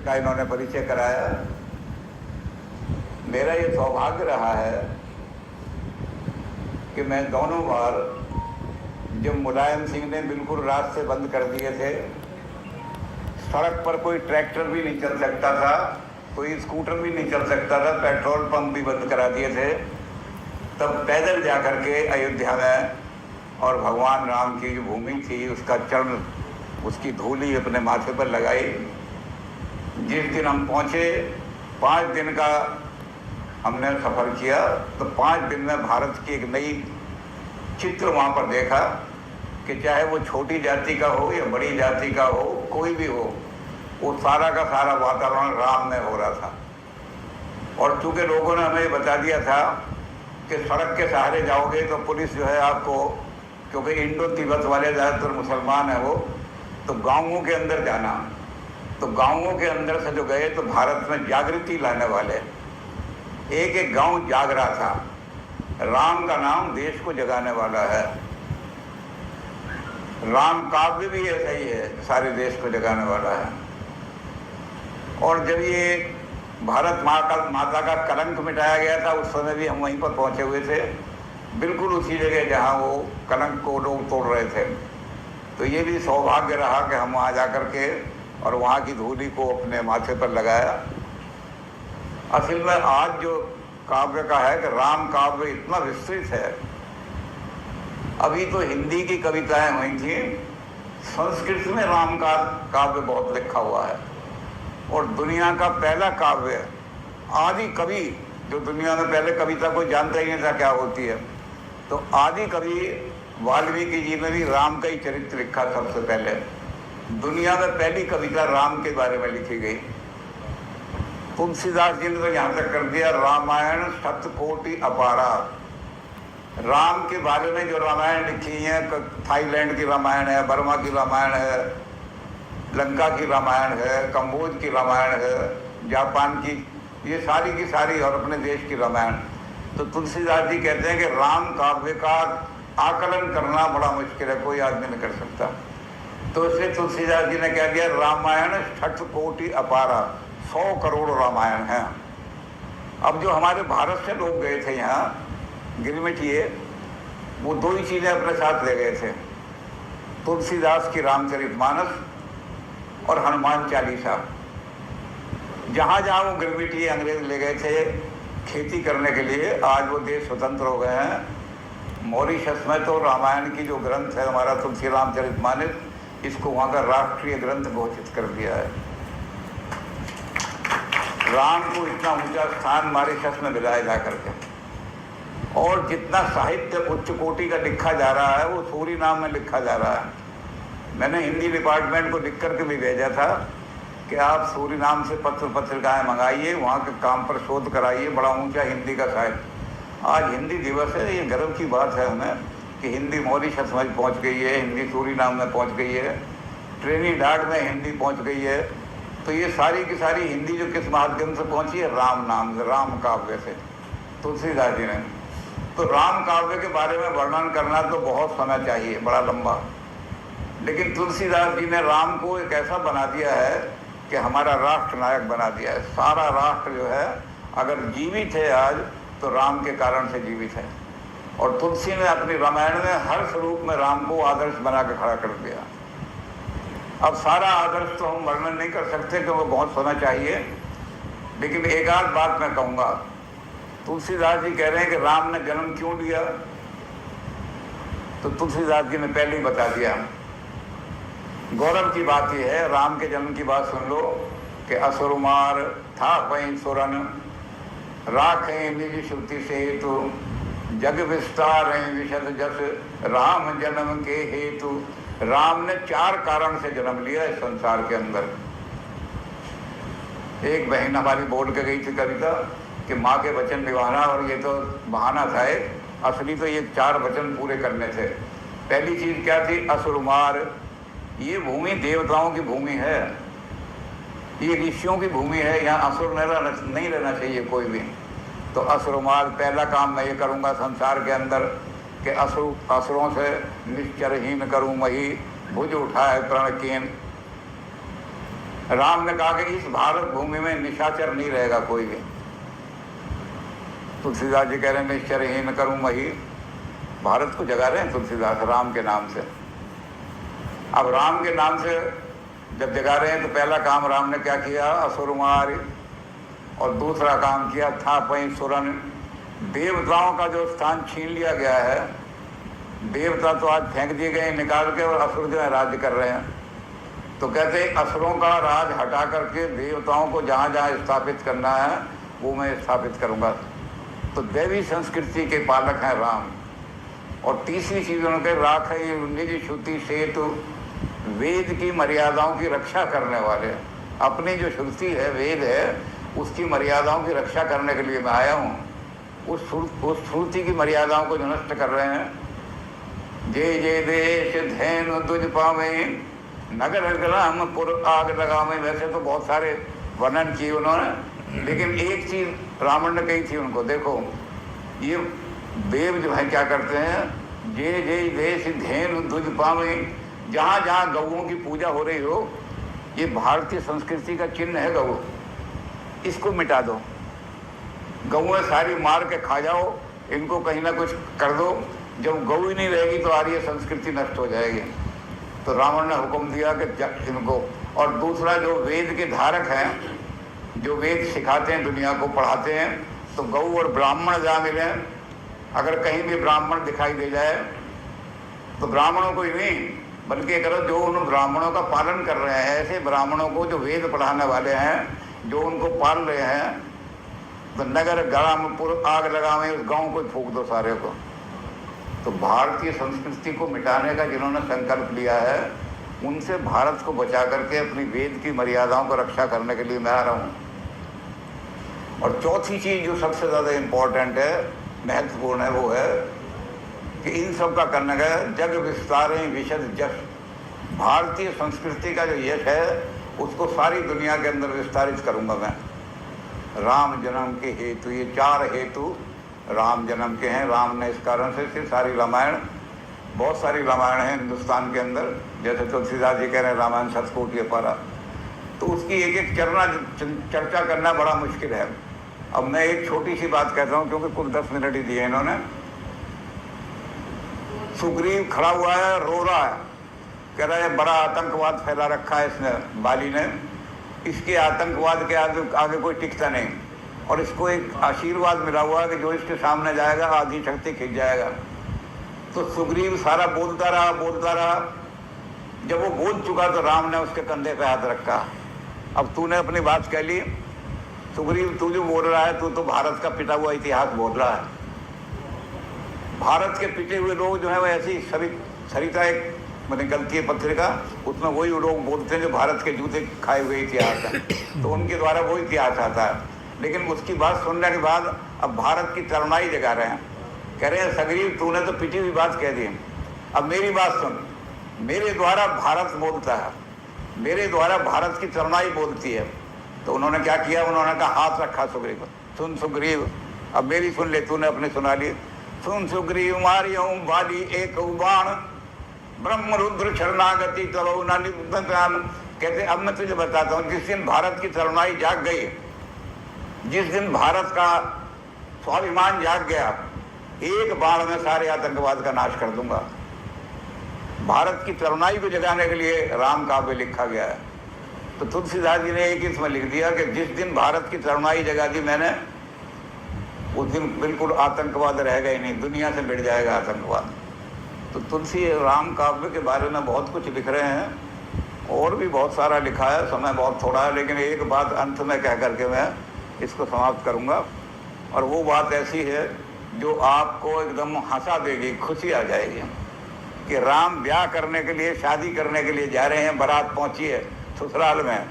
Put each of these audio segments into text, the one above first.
का इन्होंने परिचय कराया। मेरा ये सौभाग्य रहा है कि मैं दोनों बार, जब मुलायम सिंह ने बिल्कुल रास्ते बंद कर दिए थे, सड़क पर कोई ट्रैक्टर भी नहीं चल सकता था, कोई स्कूटर भी नहीं चल सकता था, पेट्रोल पंप भी बंद करा दिए थे, तब पैदल जा कर के अयोध्या में और भगवान राम की जो भूमि थी उसका चरण, उसकी धूली अपने माथे पर लगाई। जिस दिन हम पहुँचे, 5 दिन का हमने सफ़र किया, तो 5 दिन में भारत की एक नई चित्र वहाँ पर देखा कि चाहे वो छोटी जाति का हो या बड़ी जाति का हो, कोई भी हो, वो सारा का सारा वातावरण राम में हो रहा था। और चूँकि लोगों ने हमें बता दिया था कि सड़क के सहारे जाओगे तो पुलिस जो है आपको, क्योंकि इंडो तिब्बत वाले ज़्यादातर मुसलमान हैं वो, तो गाँवों के अंदर जाना। तो गाँवों के अंदर से जो गए तो भारत में जागृति लाने वाले, एक एक गांव जाग रहा था। राम का नाम देश को जगाने वाला है। राम काव्य भी ऐसा ही है, सारे देश को जगाने वाला है। और जब ये भारत माता का कलंक मिटाया गया था, उस समय भी हम वहीं पर पहुंचे हुए थे, बिल्कुल उसी जगह जहां वो कलंक को लोग तोड़ रहे थे। तो ये भी सौभाग्य रहा कि हम वहाँ जा कर के और वहाँ की धूली को अपने माथे पर लगाया। असल में आज जो काव्य का है कि राम काव्य इतना विस्तृत है। अभी तो हिंदी की कविताएं हुई थी, संस्कृत में राम का काव्य बहुत लिखा हुआ है। और दुनिया का पहला काव्य, आदि कवि, जो दुनिया में पहले कविता कोई जानता ही नहीं था क्या होती है, तो आदि कवि वाल्मीकि जी ने भी राम का ही चरित्र लिखा। सबसे पहले दुनिया में पहली कविता राम के बारे में लिखी गई। तुलसीदास जी ने तो यहाँ तक कर दिया, रामायण शतकोटि अपारा। राम के बारे में जो रामायण लिखी है, थाईलैंड की रामायण है, बर्मा की रामायण है, लंका की रामायण है, कंबोज की रामायण है, जापान की, ये सारी की सारी, और अपने देश की रामायण। तो तुलसीदास जी कहते हैं कि राम काव्य का आकलन करना बड़ा मुश्किल है, कोई आदमी नहीं कर सकता। तो इसलिए तुलसीदास जी ने कह दिया, रामायण शतकोटि अपारा, 100 करोड़ रामायण हैं। अब जो हमारे भारत से लोग गए थे यहाँ गिरमिटिये, वो 2 ही चीज़ें अपने साथ ले गए थे, तुलसीदास की रामचरितमानस और हनुमान चालीसा। जहाँ जहाँ वो गिरमिटिये अंग्रेज ले गए थे खेती करने के लिए, आज वो देश स्वतंत्र हो गए हैं। मॉरिशस में तो रामायण की जो ग्रंथ है हमारा तुलसी रामचरितमानस, इसको वहाँ का राष्ट्रीय ग्रंथ घोषित कर दिया है। राम को इतना ऊंचा स्थान मॉरिशस में मिलाया जा करके, और जितना साहित्य उच्च कोटि का लिखा जा रहा है वो सूरीनाम में लिखा जा रहा है। मैंने हिंदी डिपार्टमेंट को लिख करके भी भेजा था कि आप सूरीनाम से पत्रिकाएँ मंगाइए, वहाँ के काम पर शोध कराइए, बड़ा ऊंचा हिंदी का साहित्य। आज हिंदी दिवस है, ये गर्व की बात है हमें कि हिंदी मॉरिशस में पहुँच गई है, हिंदी सूरीनाम में पहुँच गई है, ट्रिनिडाड में हिंदी पहुँच गई है। तो ये सारी की सारी हिंदी जो किस माध्यम से पहुंची है, राम नाम से, राम काव्य से, तुलसीदास जी ने। तो राम काव्य के बारे में वर्णन करना तो बहुत समय चाहिए, बड़ा लंबा, लेकिन तुलसीदास जी ने राम को एक ऐसा बना दिया है कि हमारा राष्ट्र नायक बना दिया है। सारा राष्ट्र जो है अगर जीवित है आज, तो राम के कारण से जीवित है। और तुलसी ने अपनी रामायण में हर स्वरूप में राम को आदर्श बना के खड़ा कर दिया। अब सारा आदर्श तो हम वर्णन नहीं कर सकते क्योंकि बहुत समय चाहिए, लेकिन एक आध बात मैं कहूँगा। तुलसीदास जी कह रहे हैं कि राम ने जन्म क्यों लिया, तो तुलसीदास जी ने पहले ही बता दिया। गौरव की बात यह है, राम के जन्म की बात सुन लो कि असुरमार था पै सुरन, राखें निज श्रुति से हेतु, जग विस्तार विशद जस, राम जन्म के हेतु। राम ने 4 कारण से जन्म लिया इस संसार के अंदर। एक बहन हमारी बोल के गई थी कविता कि माँ के वचन निभाना, और ये तो बहाना था एक, असली तो ये 4 वचन पूरे करने थे। पहली चीज क्या थी, असुरमार। ये भूमि देवताओं की भूमि है, ये ऋषियों की भूमि है, यहाँ असुर नहीं रहना चाहिए कोई भी। तो असुरमार, पहला काम मैं ये करूँगा संसार के अंदर कि असुरों से निश्चरहीन करूँ मही, भुज उठाए प्रणकीन। राम ने कहा कि इस भारत भूमि में निशाचर नहीं रहेगा कोई भी। तुलसीदास जी कह रहे हैं निश्चरहीन करूं मही, भारत को जगा रहे हैं तुलसीदास राम के नाम से। अब राम के नाम से जब जगा रहे हैं तो पहला काम राम ने क्या किया, असुर मार, और दूसरा काम किया था पई सुरन। देवताओं का जो स्थान छीन लिया गया है, देवता तो आज फेंक दिए गए निकाल के, और असुर जो है राज्य कर रहे हैं। तो कहते हैं असुरों का राज हटा करके देवताओं को जहाँ जहाँ स्थापित करना है वो मैं स्थापित करूँगा। तो दैवी संस्कृति के पालक हैं राम। और तीसरी चीज़ उन्होंने राख निज श्रुति से तो वेद की मर्यादाओं की रक्षा करने वाले, अपनी जो श्रुति है वेद है उसकी मर्यादाओं की रक्षा करने के लिए मैं आया हूँ। उस श्रुति की मर्यादाओं को जो नष्ट कर रहे हैं। जय जय देश धैनु तुझ पावे, नगर ग्राम पुर आग लगावे। वैसे तो बहुत सारे वर्णन किए उन्होंने, लेकिन एक चीज़ रावण ने कही थी उनको, देखो ये देव जो है क्या करते हैं, जय जय देश धैनु तुझ पावे, जहाँ जहाँ गौओं की पूजा हो रही हो, ये भारतीय संस्कृति का चिन्ह है गौ, इसको मिटा दो। गौएं सारी मार के खा जाओ, इनको कहीं ना कुछ कर दो। जब गौ ही नहीं रहेगी तो आर्य संस्कृति नष्ट हो जाएगी। तो रावण ने हुक्म दिया कि इनको, और दूसरा जो वेद के धारक हैं, जो वेद सिखाते हैं दुनिया को पढ़ाते हैं, तो गौ और ब्राह्मण जहाँ मिले, अगर कहीं भी ब्राह्मण दिखाई दे जाए तो ब्राह्मणों को ही नहीं बल्कि करो जो उन ब्राह्मणों का पालन कर रहे हैं, ऐसे ब्राह्मणों को जो वेद पढ़ाने वाले हैं, जो उनको पाल रहे हैं, तो नगर ग्राम पुर आग लगावे, उस गांव को फूंक दो सारे को। तो भारतीय संस्कृति को मिटाने का जिन्होंने संकल्प लिया है, उनसे भारत को बचा करके अपनी वेद की मर्यादाओं को रक्षा करने के लिए मैं आ रहा हूँ। और चौथी चीज़ जो सबसे ज़्यादा इम्पोर्टेंट है, महत्वपूर्ण है, वो है कि इन सब का करने का जग विस्तारें विशद जश। भारतीय संस्कृति का जो यश है उसको सारी दुनिया के अंदर विस्तारित करूंगा मैं। राम जन्म के हेतु, ये 4 हेतु राम जन्म के हैं। राम ने इस कारण से सारी रामायण, बहुत सारी रामायण है हिंदुस्तान के अंदर, जैसे तुलसीदास जी कह रहे हैं रामायण शतकोटि अपारा। तो उसकी एक एक चर्चा करना बड़ा मुश्किल है। अब मैं एक छोटी सी बात कहता हूँ क्योंकि कुल 10 मिनट ही दिए इन्होंने। सुग्रीव खड़ा हुआ है, रो रहा है, कह रहा है बड़ा आतंकवाद फैला रखा है इसने, बाली ने, इसके आतंकवाद के आगे कोई टिकता नहीं, और इसको एक आशीर्वाद मिला हुआ है कि जो इसके सामने जाएगा आधी शक्ति खिंच जाएगा। तो सुग्रीव सारा बोलता रहा। जब वो बोल चुका तो राम ने उसके कंधे पे हाथ रखा। अब तूने अपनी बात कह ली सुग्रीव, तू जो बोल रहा है, तू तो भारत का पिटा हुआ इतिहास बोल रहा है। भारत के पिटे हुए लोग जो है वो ऐसी सरिता एक निकलती है पत्रिका, उसमें वही लोग बोलते हैं जो भारत के जूते खाए हुए इतिहास है, तो उनके द्वारा वो इतिहास आता है। लेकिन उसकी बात सुनने के बाद अब भारत की तरुणाई जगा रहे हैं, कह रहे हैं सग्रीव तूने तो पिटी हुई बात कह दी, अब मेरी बात सुन, मेरे द्वारा भारत बोलता है, मेरे द्वारा भारत की तरुणाई बोलती है। तो उन्होंने क्या किया, उन्होंने कहा हाथ रखा सुग्रीव, सुन सुग्रीव अब मेरी सुन ले, तूने अपने सुना ली। सुन सुग्रीव मारियों बाली एक बाण, ब्रह्म रुद्र शरणागति तब न निबंधन। कहते अब मैं तुझे बताता हूँ, जिस दिन भारत की तरुणाई जाग गई, जिस दिन भारत का स्वाभिमान जाग गया, एक बाण में सारे आतंकवाद का नाश कर दूंगा। भारत की तरुणाई को जगाने के लिए राम काव्य लिखा गया है। तो तुलसीदास जी ने एक इसमें लिख दिया कि जिस दिन भारत की तरुणाई जगा दी मैंने, उस दिन बिल्कुल आतंकवाद रहेगा ही नहीं, दुनिया से मिट जाएगा आतंकवाद। तो तुलसी राम काव्य के बारे में बहुत कुछ लिख रहे हैं, और भी बहुत सारा लिखा है, समय बहुत थोड़ा है, लेकिन एक बात अंत में कह करके मैं इसको समाप्त करूंगा। और वो बात ऐसी है जो आपको एकदम हंसा देगी, खुशी आ जाएगी कि राम ब्याह करने के लिए, शादी करने के लिए जा रहे हैं, बारात पहुंची है ससुराल में,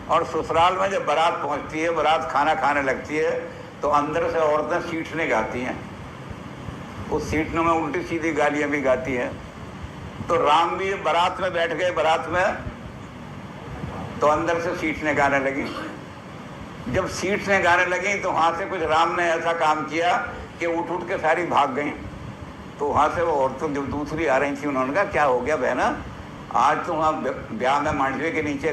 और ससुराल में जब बारात पहुंचती है, बारात खाना खाने लगती है, तो अंदर से औरतें सीटने गाती हैं, उस सीटने में उल्टी सीधी गालियां भी गाती हैं। तो राम भी बारात में बैठ गए, बारात में, तो अंदर से सीटने गाने लगी। जब सीटने गाने लगी तो वहाँ से कुछ राम ने ऐसा काम किया कि उठ के सारी भाग गई। तो वहाँ से वो औरतें जो दूसरी आ रही थी, उन्होंने कहा क्या हो गया बहना, आज तो वहाँ ब्याह में मांडवे के नीचे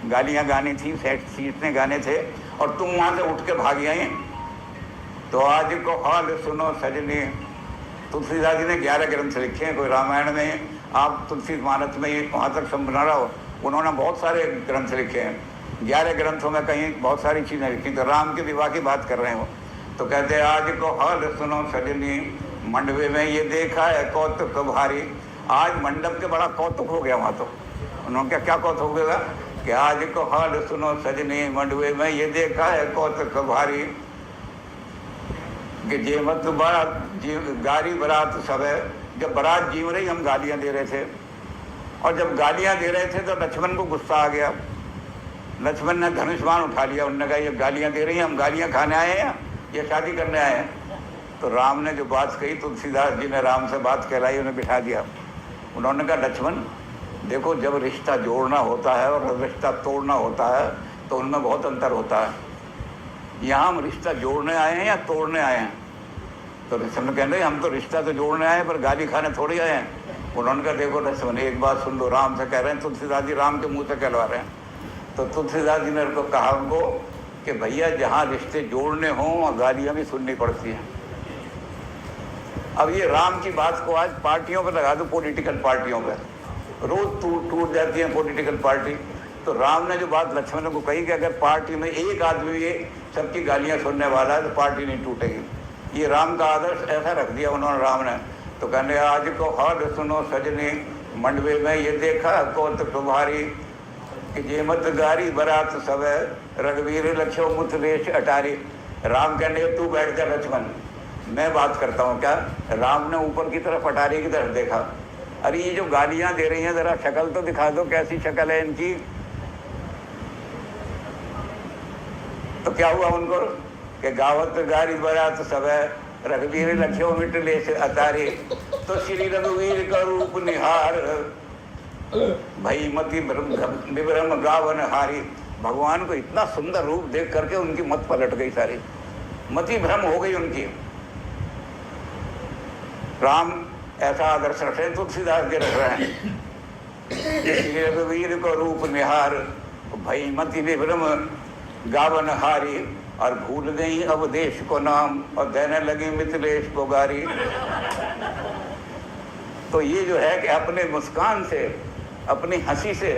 गालियाँ गानी थी, सीटने गाने थे, और तुम वहाँ से उठ के भाग आई। तो आज को हाल सुनो सजनी। तुलसीदास जी ने 11 ग्रंथ लिखे हैं। कोई रामायण में, आप तुलसी मानस में वहाँ तक समझना रहा हो, उन्होंने बहुत सारे ग्रंथ लिखे हैं। 11 ग्रंथों में कहीं बहुत सारी चीज़ें लिखी। तो राम के विवाह की बात कर रहे हो तो कहते हैं आज को हाल सुनो सजनी, मंडवे में ये देखा है कौतुक भारी। आज मंडप के बड़ा कौतुक हो गया वहाँ। तो उन्होंने क्या कौतुक हो गया कि आज को हाल सुनो सजनी, मंडवे में ये देखा है कौतुक भारी, कि जेमत बारात गारी बारात सब है। जब बारात जीव रही हम गालियाँ दे रहे थे, और जब गालियाँ दे रहे थे तो लक्ष्मण को गुस्सा आ गया। लक्ष्मण ने धनुष्मान उठा लिया। उन्होंने कहा ये गालियाँ दे रही हैं, हम गालियाँ खाने आए हैं या शादी करने आए हैं? तो राम ने जो बात कही, तुलसीदास जी ने राम से बात कहलाई, उन्हें बिठा दिया। उन्होंने कहा लक्ष्मण देखो, जब रिश्ता जोड़ना होता है और रिश्ता तोड़ना होता है तो उनमें बहुत अंतर होता है। यहाँ हम रिश्ता जोड़ने आए हैं या तोड़ने आए हैं? तो लक्ष्मण कह रहे हम तो रिश्ता तो जोड़ने आए हैं, पर गाली खाने थोड़ी आए हैं। उन्होंने कहा देखो लक्ष्मण, एक बात सुन लो, राम से कह रहे हैं, तुलसीदास जी राम के मुँह से कहलवा रहे हैं। तो तुलसीदास जी ने उनको कहा उनको कि भैया जहाँ रिश्ते जोड़ने हों गालियाँ भी सुननी पड़ती हैं। अब ये राम की बात को आज पार्टियों पर लगा दो, पॉलिटिकल पार्टियों पर रोज टूट जाती है पॉलिटिकल पार्टी। तो राम ने जो बात लक्ष्मण को कही कि अगर पार्टी में एक आदमी ये सबकी गालियाँ सुनने वाला है तो पार्टी नहीं टूटेगी। ये राम का आदर्श ऐसा रख दिया उन्होंने, राम ने। तो कहने आज को हाल सुनो सजनी, मंडवे में ये देखा कौतुक भारी, कि जेमत गारी बारात सब है, रघुवीर लक्ष्यो मुत वेश अटारी। राम कहने तू बैठ जा लक्ष्मण, मैं बात करता हूँ। क्या? राम ने ऊपर की तरफ अटारी की तरफ देखा, अरे ये जो गालियाँ दे रही हैं जरा शक्ल तो दिखा दो, कैसी शक्ल है इनकी। तो क्या हुआ उनको कि गावत गारी बारात सब है, रघुवीर लक्ष्यो मिट लेश अटारी। तो श्री रघुवीर का रूप निहार, भई मति विभ्रम गावन हारी। भगवान को इतना सुंदर रूप देख करके उनकी मत पलट गई, सारी मति भ्रम हो गई उनकी। राम ऐसा आदर्श रख रहे हैं, तुलसीदास जी रख रहे हैं। रघुवीर को रूप निहार, भई मति विभ्रम गावन हारी, और भूल गई अवदेश को नाम, और देने लगी मिथिलेश को गारी। तो ये जो है कि अपने मुस्कान से, अपनी हंसी से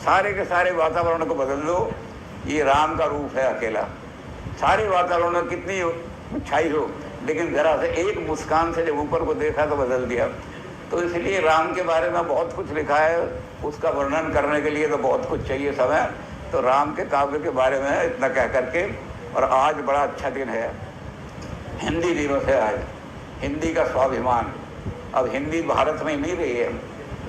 सारे के सारे वातावरण को बदल दो। ये राम का रूप है अकेला। सारे वातावरण में कितनी अच्छाई हो, लेकिन जरा से एक मुस्कान से जब ऊपर को देखा तो बदल दिया। तो इसलिए राम के बारे में बहुत कुछ लिखा है, उसका वर्णन करने के लिए तो बहुत कुछ चाहिए समय। तो राम के काव्य के बारे में इतना कह करके, और आज बड़ा अच्छा दिन है, हिंदी दिवस है आज, हिंदी का स्वाभिमान। अब हिंदी भारत में ही नहीं रही है।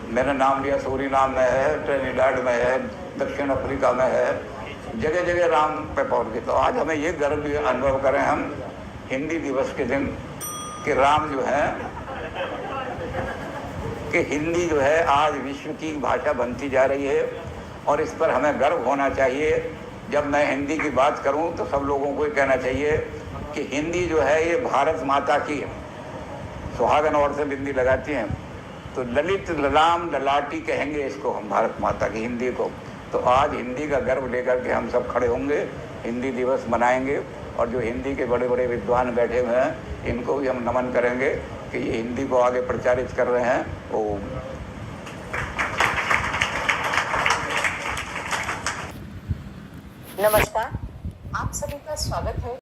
मैंने नाम लिया, सूरीनाम में है, ट्रिनिडाड में है, दक्षिण अफ्रीका में है, जगह जगह राम पे पहुँच गए। तो आज हमें ये गर्व भी अनुभव करें हम हिंदी दिवस के दिन कि राम जो है, कि हिंदी जो है आज विश्व की भाषा बनती जा रही है, और इस पर हमें गर्व होना चाहिए। जब मैं हिंदी की बात करूं तो सब लोगों को ये कहना चाहिए कि हिंदी जो है ये भारत माता की है। सुहागन और से बिंदी लगाती हैं तो ललित ललाम ललाटी कहेंगे इसको हम, भारत माता की हिंदी को। तो आज हिंदी का गर्व लेकर के हम सब खड़े होंगे, हिंदी दिवस मनाएंगे, और जो हिंदी के बड़े बड़े विद्वान बैठे हुए हैं इनको भी हम नमन करेंगे कि ये हिंदी को आगे प्रचारित कर रहे हैं। ओम। नमस्कार, आप सभी का स्वागत है